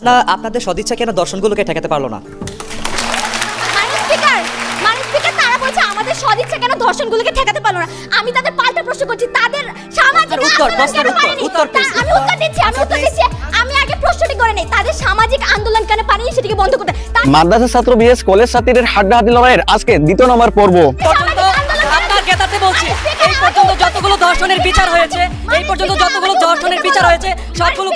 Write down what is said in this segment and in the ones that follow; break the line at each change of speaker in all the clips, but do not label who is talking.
না আপনাদের সদিচ্ছা কেন দর্শনগুলোকে ঠেকাতে পারলো না?
তারা বলছে আমাদের সদিচ্ছা কেন দর্শনগুলোকে ঠেকাতে পারলো না। আমি তাদের পাল্টা প্রশ্ন করছি, তাদের সামাজিক
উত্তর
দিচ্ছি। আমি আগে প্রশ্নটি করে নেই, তাদের সামাজিক আন্দোলন কেন পারেনি সেটিকে বন্ধ করতে।
মাদ্রাসা ছাত্র বিএস কলেজ ছাত্রীদের হাড্ডাহাড্ডি লড়াইয়ের আজকে দ্বিতীয় নম্বর পর্ব।
আপনার গেতাতে বলছি এই পর্যন্ত যতগুলো দর্শনের বিচার হয়েছে, সবগুলো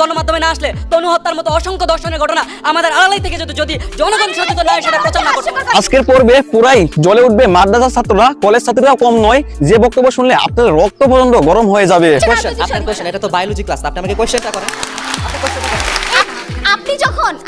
গণমাধ্যমে না আসলে তনু হত্যার মতো অসংখ্য দর্শনের ঘটনা আমাদের আড়ালাই থেকে যদি জনগণ সচেতন নয় সেটা প্রচার না করছে।
আজকের পর্বে পুরাই জ্বলে উঠবে মাদ্রাসা ছাত্ররা, কলেজ ছাত্রীরাও কম নয়। যে বক্তব্য শুনলে আপনাদের রক্ত পর্যন্ত গরম হয়ে যাবে।
আপনার কোশ্চেন, এটা তো বায়োলজি ক্লাস, আপনি আমাকে কোশ্চেনটা করেন।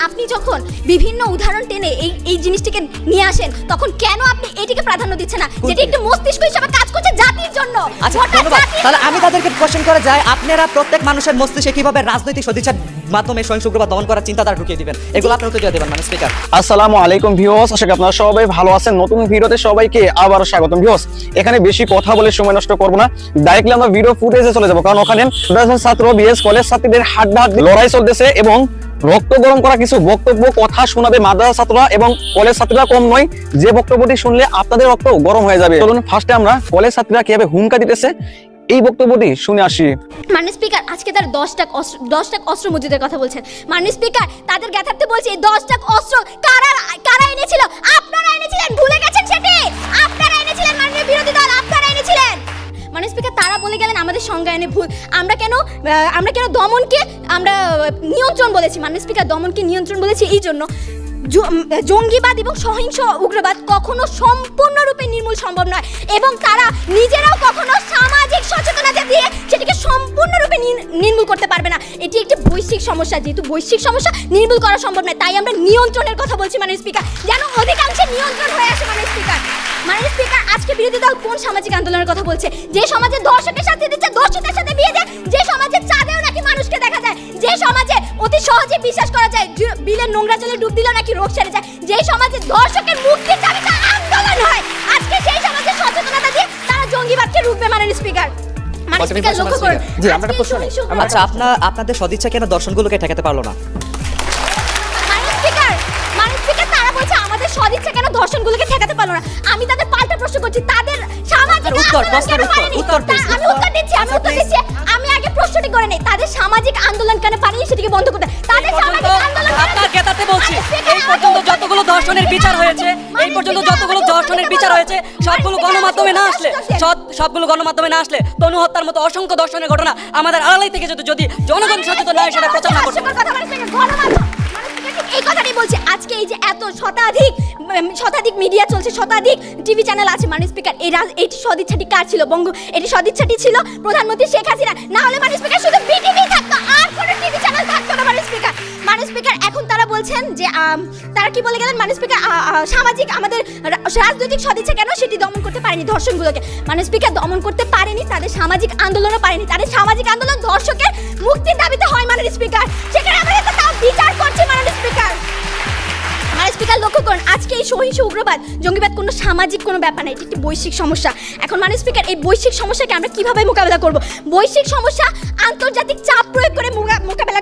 আপনি যখন বিভিন্ন উদাহরণ টেনে এই জিনিসটিকে নিয়ে আসেন, তখন কেন আপনি এটিকে প্রাধান্য দিচ্ছেন না, যেটি একটি মস্তিষ্ক হিসেবে কাজ করছে জাতির জন্য?
আচ্ছা ধন্যবাদ। তাহলে আমি তাদেরকে কোশ্চেন করে যাই, আপনারা প্রত্যেক মানুষের মস্তিষ্কে কিভাবে রাজনৈতিক সদিচ্ছার মাধ্যমে সহিংস উগ্রবাদ দমন করার চিন্তাধারা ঢুকিয়ে দিবেন, এগুলো আপনারা উত্তর দিয়ে দেবেন মানে স্পিকার।
আসসালামু আলাইকুম ভিউয়ার্স, আশা করি আপনারা সবাই ভালো আছেন। নতুন ভিডিওতে সবাইকে আবারও স্বাগতম। ভিউয়ার্স, এখানে বেশি কথা বলে সময় নষ্ট করব না, ডাইরেক্টলি আমরা ভিডিও ফুটেজে চলে যাব, কারণ ওখানে মাদ্রাসা ছাত্র বিএস কলেজ ছাত্রীদের হাড্ডাহাড্ডি লড়াই চলতেছে এবং রক্ত গরম করা কিছু বক্তব্য কথা শোনাবে মাদ্রাসা ছাত্ররা এবং কলেজ ছাত্রীরা কম নয়। যে বক্তব্যটি শুনলে আপনাদের রক্ত গরম হয়ে যাবে। চলুন ফার্স্টে আমরা কলেজ ছাত্রীরা কিভাবে হুমকা দিতেছে এই বক্তব্যটি শুনে আসি।
মাননীয় স্পিকার, আজকে তার 10 টাক অস্ত্র মজুদের কথা বলছেন। মাননীয় স্পিকার, তাদের জ্ঞাতার্থে বলছি এই 10 টাক অস্ত্র কারা এনেছিল? আপনারা এনেছিলেন, ভুলে গেছেন সেটি? আপনারা এনেছিলেন মাননীয় বিরোধী দল, আপনারা এনেছিলেন। মাননীয় স্পিকার, তারা বলে গেলেন আমাদের সংজ্ঞায়নে ভুল। আমরা কেন দমনকে আমরা নিয়ন্ত্রণ বলেছি? মাননীয় স্পিকার, দমনকে নিয়ন্ত্রণ বলেছি এই জন্য জঙ্গিবাদ এবং সহিংস উগ্রবাদ কখনো সম্পূর্ণরূপে নির্মূল সম্ভব নয়, এবং তারা নিজেরাও কখনো সামাজিক সচেতনতা দিয়ে সেটিকে সম্পূর্ণরূপে নির্মূল করতে পারবে না। এটি একটি বৈশ্বিক সমস্যা, যেহেতু বৈশ্বিক সমস্যা নির্মূল করা সম্ভব নয়, তাই আমরা নিয়ন্ত্রণের কথা বলছি মাননীয় স্পিকার, যেন অধিকাংশে নিয়ন্ত্রণ হয়ে আসে। মাননীয় স্পিকার, আজকে বিরোধী দল কোন সামাজিক আন্দোলনের কথা বলছে? যে সমাজে ধর্ষকের সাথে দিচ্ছে, ধর্ষিতার সাথে বিয়ে দেয়, যে সমাজে চাঁদেও নাকি মানুষকে দেখা যায়, যে সমাজে অতি সহজে বিশ্বাস করা যায় বিলের নোংরা জলে ডুব দিলেও নাকি রোগ সেরে যায়, যে সমাজে ধর্ষকের মুক্তির দাবিতে আন্দোলন হয়, আজকে সেই সমাজে সচেতনতা দিয়ে তারা জঙ্গিবাদকে রুখবে। মাননীয় স্পিকার, লক্ষ্য করুন।
জি, আমরা প্রশ্ন নেই। আচ্ছা আপনাদের সদিচ্ছা কেন দর্শনগুলোকে ঠেকাতে পারলো না?
মাননীয় স্পিকার, তারা বলছে আমাদের সদিচ্ছা কেন দর্শনগুলোকে ঠেকাতে পারলো না। আমি তাদের পাল্টা প্রশ্ন করছি, তাদের সামাজিক দিচ্ছি। আমি আগে প্রশ্নটি করে নেই, তাদের সামাজিক আন্দোলন কেন পারেনি সেটিকে বন্ধ করতে। তাদের সামাজিক আন্দোলন
আপনার গেতাতে বলছি এই পর্যন্ত যতগুলো দর্শনের বিচার হয়েছে, সবগুলো গণমাধ্যমে না আসলে তনু হত্যার মতো অসংখ্য দর্শনের ঘটনা আমাদের আড়ালাই থেকে যদি জনগণ সচেতন নয় সেটা প্রচার না করছে।
এই কথাটাই বলছি। আজকে এই যে এত শতাধিক মিডিয়া চলছে, শতাধিক টিভি চ্যানেল আছে, মাননীয় স্পিকার, এই সদিচ্ছাটি কার ছিল? এটি সদিচ্ছাটি ছিল প্রধানমন্ত্রী শেখ হাসিনা। না হলে মাননীয় স্পিকার শুধু বিটিভি থাকতো, আর কোনো টিভি চ্যানেল থাকতো না। মাননীয় স্পিকার, এখন তারা বলছেন যে তারা কি বলে গেলেন? মাননীয় স্পিকার, সামাজিক আমাদের রাজনৈতিক সদিচ্ছা কেন সেটি দমন করতে পারেনি ধর্ষণগুলোকে। মাননীয় স্পিকার, দমন করতে পারেনি, তাদের সামাজিক আন্দোলনও পারেনি। তাদের সামাজিক আন্দোলন ধর্ষকের মুক্তির দাবিতে হয়। মাননীয় স্পিকার, সেখানে আমরা তাও বিচার করছি। মাননীয় স্পিকার, লক্ষ্য করুন, আজকে এই সহিংস উগ্রবাদ জঙ্গিবাদ কোনো সামাজিক কোনো ব্যাপার না, এটি একটি বৈশ্বিক সমস্যা। এখন মাননীয় স্পিকার, এই বৈশ্বিক সমস্যাকে আমরা কিভাবে মোকাবেলা করব? বৈশ্বিক সমস্যা আন্তর্জাতিক চাপ প্রয়োগ করে মোকাবেলা।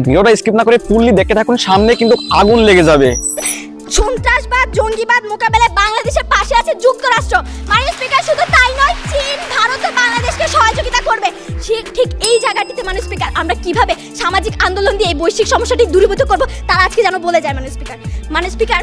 ভিডিওটা স্কিপ না করে ফুললি দেখতে থাকুন, সামনে কিন্তু আগুন লেগে যাবে।
সন্ত্রাসবাদ জঙ্গিবাদ মোকাবেলায় বাংলাদেশের পাশে আছে যুক্তরাষ্ট্র। মাননীয় স্পিকার, শুধু তাই নয়, চীন, ভারত বাংলাদেশকে সহযোগিতা করবে। ঠিক এই জায়গাটিতে মাননীয় স্পিকার আমরা কিভাবে সামাজিক আন্দোলন দিয়ে এই বৈশ্বিক সমস্যাটি দূরীভূত করব তারা আজকে যেন বলে যায়। মাননীয় স্পিকার,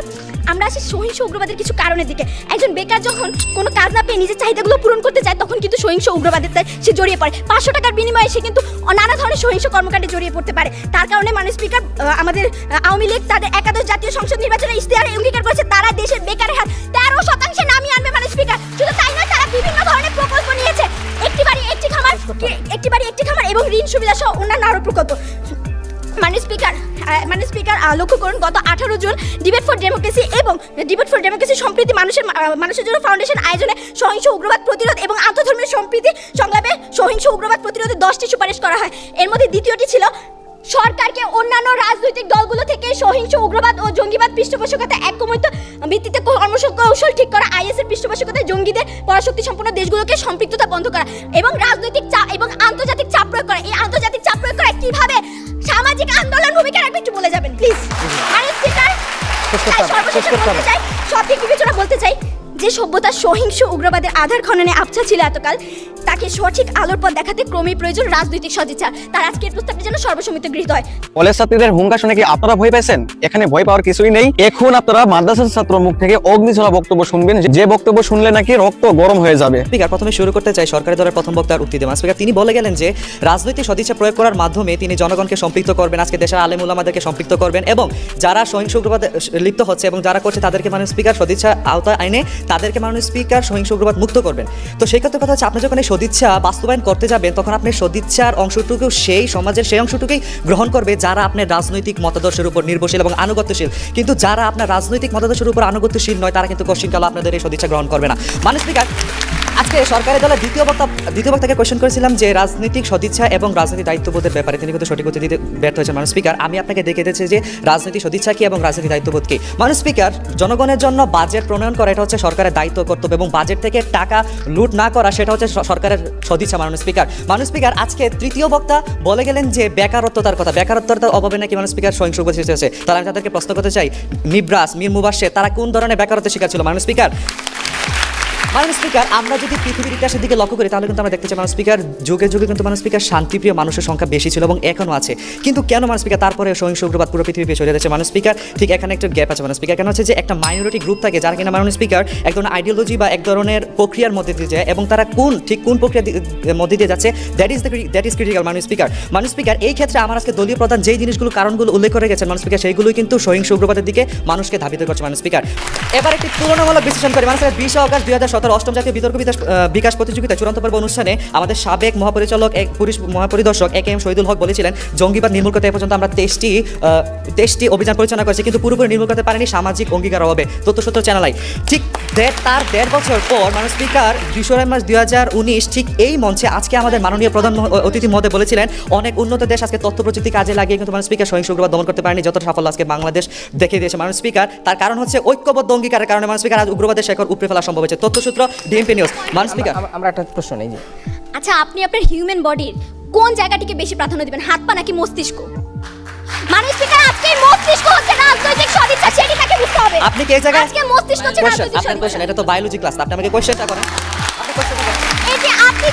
আমরা আসি সহিংস উগ্রবাদের কিছু কারণের দিকে। একজন বেকার যখন কোনো কাজ না পেয়ে নিজের চাহিদাগুলো পূরণ করতে চায়, তখন কিন্তু সহিংস উগ্রবাদের সে জড়িয়ে পড়ে। 500 টাকার বিনিময়ে সে কিন্তু নানা ধরনের সহিংস কর্মকাণ্ডে জড়িয়ে পড়তে পারে। তার কারণে মাননীয় স্পিকার, আমাদের আওয়ামী লীগ তাদের একাদশ জাতীয় সংসদ নির্বাচনে ইশতেহারে অঙ্গীকার করেছে তারা দেশের বেকারের হার 13% নামিয়ে আনবে। মাননীয় স্পিকার, শুধু তাই নয়, তারা বিভিন্ন ধরনের প্রকল্প নিয়েছে, একটি বাড়ি একটি খামার এবং ঋণ সুবিধা সহ অন্যান্য আরো প্রকল্প। মাননীয় স্পিকার, লক্ষ্য করুন, গত 18 জুন ডিবেট ফর ডেমোক্রেসি সম্প্রীতি মানুষের জন্য ফাউন্ডেশন আয়োজনে সহিংস উগ্রবাদ প্রতিরোধ এবং আন্তঃধর্মীয় সম্প্রীতি সংলাপে সহিংস উগ্রবাদ প্রতিরোধে 10টি সুপারিশ করা হয়। এর মধ্যে দ্বিতীয়টি ছিল সরকারকে অন্যান্য রাজনৈতিক দলগুলো থেকে সহিংস উগ্রবাদ ও জঙ্গিবাদ পৃষ্ঠপোষকতায় ঐকমত্য ভিত্তিতে কৌশল ঠিক করা, আইএসের পৃষ্ঠপোষকতায় জঙ্গিদের পরাশক্তি সম্পন্ন দেশগুলোকে সম্পৃক্ততা বন্ধ করা এবং রাজনৈতিক চাপ এবং আন্তর্জাতিক চাপ প্রয়োগ করা। এই আন্তর্জাতিক চাপ প্রয়োগ করা কিভাবে
শেষ করতে হবে।
সঠিক বিবেচনা বলতে চাই, যে সভ্যতার সহিংস উগ্রবাদের আধার খননে আবছা ছিল এতকাল, তাকে সঠিক আলোর পথ দেখাতে ক্রমেই প্রয়োজন রাজনৈতিক সদিচ্ছা। তার আজকের প্রস্তাবটি যেন সর্বসম্মত গৃহীত হয়।
কলেজ ছাত্রীদের হুঙ্কার শুনে কি আপনারা ভয় পাইছেন? এখানে ভয় পাওয়ার কিছুই নেই। এখন আপনারা মাদ্রাসার ছাত্র মুখ থেকে অগ্নিঝরা বক্তব্য শুনবেন, যে বক্তব্য শুনলে নাকি রক্ত গরম হয়ে যাবে।
স্পিকার, প্রথমে শুরু করতে চাই সরকারি দলের প্রথম বক্তার উক্তি দেওয়া। স্পিকার, তিনি বলে গেলেন যে রাজনৈতিক সদিচ্ছা প্রয়োগ করার মাধ্যমে তিনি জনগণকে সম্পৃক্ত করবেন, আজকে দেশের আলেম উলামাদেরকে সম্পৃক্ত করবেন, এবং যারা সহিংস উগ্রবাদে লিপ্ত হচ্ছে এবং যারা করছে তাদেরকে মাননীয় স্পিকার সদিচ্ছা আওতায় আইনে তাদেরকে মাননীয় স্পিকার সহিংস উগ্রবাদ মুক্ত করবেন। তো সেই ক্ষেত্রে কথা হচ্ছে, আপনি যখন এই সদিচ্ছা বাস্তবায়ন করতে যাবেন তখন আপনি সদিচ্ছার অংশটুকু সেই সমাজের সেই অংশটুকুই গ্রহণ করবে যারা আপনার রাজনৈতিক মতাদর্শের উপর নির্ভরশীল এবং আনুগত্যশীল। কিন্তু যারা আপনার রাজনৈতিক মতাদর্শের উপর আনুগত্যশীল নয় তারা কিন্তু কোশ্চিনকালে আপনাদের এই সদিচ্ছা গ্রহণ করবে না। মাননীয় স্পিকার, আজকে সরকারি দলের দ্বিতীয় বক্তাকে কোয়েশ্চেন করেছিলাম যে রাজনৈতিক সদিচ্ছা এবং রাজনৈতিক দায়িত্ববোধের ব্যাপারে, তিনি কিন্তু সঠিক উত্তর দিতে ব্যর্থ হয়েছেন। মাননীয় স্পিকার, আমি আপনাকে দেখে দিয়েছি যে রাজনৈতিক সদিচ্ছা কি এবং রাজনৈতিক দায়িত্ববোধ কি। মাননীয় স্পিকার, জনগণের জন্য বাজেট প্রণয়ন করা এটা হচ্ছে সরকারের দায়িত্ব কর্তব্য, এবং বাজেট থেকে টাকা লুট না করা সেটা হচ্ছে সরকারের সদিচ্ছা। মাননীয় স্পিকার, আজকে তৃতীয় বক্তা বলে গেলেন যে বেকারত্বতার কথা, বেকারত্বতার অভাবে নাকি মাননীয় স্পিকার সহিংস উগ্রবাদ সৃষ্টি হয়েছে। তাহলে আমি তাদেরকে প্রশ্ন করতে চাই, নিব্রাস, মীর মুবাশ্বের তারা কোন ধরনের বেকারত্বের শিকার ছিল? মাননীয় স্পিকার, আমরা যদি পৃথিবীর ইতিহাসের দিকে লক্ষ্য করি তাহলে কিন্তু আমরা দেখতে চাই মাননীয় স্পিকার যুগে যুগে কিন্তু মাননীয় স্পিকার শান্তিপ্রিয় মানুষের সংখ্যা বেশি ছিল এবং এখনো আছে। কিন্তু কেন মাননীয় স্পিকার তারপরে সহিংস উগ্রবাদ পুরো পৃথিবীতে ছড়িয়ে যাচ্ছে? মাননীয় স্পিকার, ঠিক এখানে একটা গ্যাপ আছে। মাননীয় স্পিকার, কেন হচ্ছে যে একটা মাইনরিটি গ্রুপ থাকে যারা কিনা মাননীয় স্পিকার এক ধরনের আইডিওলজি বা এক ধরনের প্রক্রিয়ার মধ্যে দিয়ে যায়, এবং তারা কোন প্রক্রিয়ার মধ্যে দিয়ে যাচ্ছে, দ্যাট ইজ ক্রিটিক্যাল। মাননীয় স্পিকার, এই ক্ষেত্রে আমার আজকে দলীয় প্রধান যেই জিনিসগুলো কারণগুলো উল্লেখ করে গেছেন মাননীয় স্পিকার, সেইগুলোই কিন্তু সহিংস উগ্রবাদের দিকে মানুষকে ধাবিত করছে। মাননীয় স্পিকার, এবার একটি তুলনামূলক বিশ্লেষণ করি। মাননীয় স্পিকার, 20 অগাস্ট 2017 অষ্টম জাতীয় বিতর্ক বিকাশ প্রতিযোগিতা চূড়ান্ত পর্ব অনুষ্ঠানে আমাদের সাবেক পুলিশ মহাপরিদর্শক AKM শহীদুল হক বলেছিলেন, জঙ্গিবাদ নির্মূল করতে এ পর্যন্ত আমরা 23টি অভিযান পরিচালনা করেছি, কিন্তু পুরোপুরি নির্মূল করতে পারেনি সামাজিক অঙ্গীকার অভাবে। তথ্যসূত্র চ্যানেল আই। ঠিক তার 1.5 বছর পর মাননীয় স্পিকার 2 মার্চ 2019 ঠিক এই মঞ্চে আজকে আমাদের মাননীয় প্রধান অতিথি মহোদয় বলেছিলেন, অনেক উন্নত দেশ আজকে তথ্য প্রযুক্তি কাজে লাগিয়ে কিন্তু মাননীয় স্পিকার সহিংস উগ্রবাদ দমন করতে পারেনি, যতটা সাফল্য আজকে বাংলাদেশ দেখিয়ে দিয়েছে। মাননীয় স্পিকার, তার কারণ হচ্ছে ঐক্যবদ্ধ অঙ্গীকারের কারণে মাননীয় স্পিকার আজ উগ্রবাদের শেকড় উপড়ে ফেলা সম্ভব হয়েছে। তথ্যসূত্র ডিএমপি নিউজ। মাননীয় স্পিকার,
আমরা একটা প্রশ্ন নেই।
আচ্ছা, আপনি আপনার হিউম্যান বডির কোন জায়গাটিকে বেশি প্রাধান্য দিবেন, হাত পা নাকি মস্তিষ্ক? মাননীয় স্পিকার, আজকে মস্তিষ্ক হচ্ছে রাজনৈতিক সদিচ্ছা, সেটি তাকে বুঝতে হবে।
আপনি কি এই জায়গায়
আজকে মস্তিষ্ক হচ্ছে রাজনৈতিক
আপনার
সদিচ্ছা।
কোশ্চেন, এটা তো বায়োলজি ক্লাস, আপনি আমাকে কোশ্চেনটা করেন।
এই যে আপনি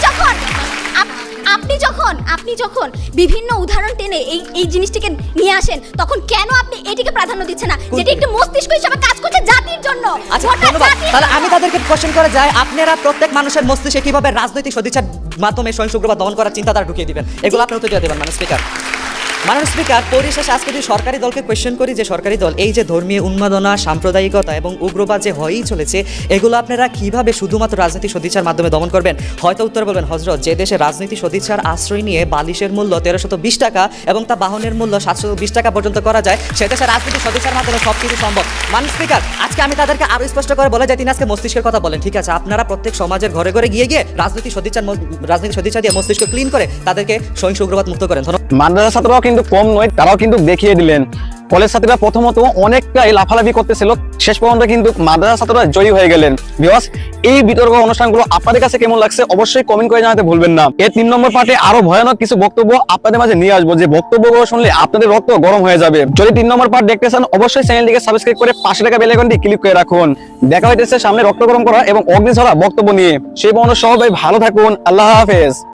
যখন বিভিন্ন উদাহরণ টেনে এই জিনিসটিকে নিয়ে আসেন, তখন কেন আপনি এটিকে প্রাধান্য দিচ্ছেন না, যেটি একটি মস্তিষ্ক হিসেবে কাজ করছে জাতির জন্য?
আচ্ছা, ধন্যবাদ। তাহলে আমি তাদেরকে কোশ্চেন করে যাই, আপনারা প্রত্যেক মানুষের মস্তিষ্কে কিভাবে রাজনৈতিক সদিচ্ছার মাধ্যমে সহিংস উগ্রবাদ দমন করার চিন্তাধারা ঢুকিয়ে দিবেন, এগুলো আপনি উত্তর দিয়ে দেবেন। মাননীয় স্পিকার, পরিশেষে আজকে যদি সরকারি দলকে কোয়েশ্চেন করি যে সরকারি দল এই যে ধর্মীয় উন্মাদনা, সাম্প্রদায়িকতা এবং উগ্রবাদ যে হয়েই চলেছে, এগুলো আপনারা কিভাবে শুধুমাত্র রাজনৈতিক সদিচ্ছার মাধ্যমে দমন করবেন? হয়তো উত্তর বলবেন, হজরত, যে দেশে রাজনীতি সদিচ্ছার আশ্রয় নিয়ে বালিশের মূল্য 1320 টাকা এবং তা বাহনের মূল্য 720 টাকা পর্যন্ত করা যায়, সে দেশে রাজনীতি সদিচ্ছার মাধ্যমে সব কিছু সম্ভব। মাননীয় স্পিকার, আজকে আমি তাদেরকে আরো স্পষ্ট করে বলে যাই, তিনি আজকে মস্তিষ্কের কথা বলেন। ঠিক আছে, আপনারা প্রত্যেক সমাজের ঘরে ঘরে গিয়ে রাজনৈতিক সদিচ্ছা দিয়ে মস্তিষ্ক ক্লিন করে তাদেরকে সহিংস উগ্রবাদ মুক্ত করেন।
মাদ্রাসা ছাত্ররাও কিন্তু কম নয়, তারাও কিন্তু দেখিয়ে দিলেন। কলেজ ছাত্রীরা প্রথমত অনেকটাই লাফালাফি করতেছিল, শেষ পর্যন্ত কিন্তু মাদ্রাসা ছাত্ররা জয়ী হয়ে গেলেন। ভিউয়ার্স, এই বিতর্ক অনুষ্ঠানগুলো আপনাদের কাছে কেমন লাগছে অবশ্যই কমেন্ট করে জানাতে ভুলবেন না। এর 3 নম্বর পার্টে আরো ভয়ানক কিছু বক্তব্য আপনাদের মাঝে নিয়ে আসবো, যে বক্তব্যগুলো শুনলে আপনাদের রক্ত গরম হয়ে যাবে। যদি 3 নম্বর পার্ট দেখতে চান অবশ্যই চ্যানেলটিকে সাবস্ক্রাইব করে পাশে থাকা বেল আইকনটি ক্লিক করে রাখুন। দেখা হইতেছে সামনে রক্ত গরম করা এবং অগ্নিঝরা বক্তব্য নিয়ে। সেই পর্যন্ত সবাই ভালো থাকুন। আল্লাহ হাফেজ।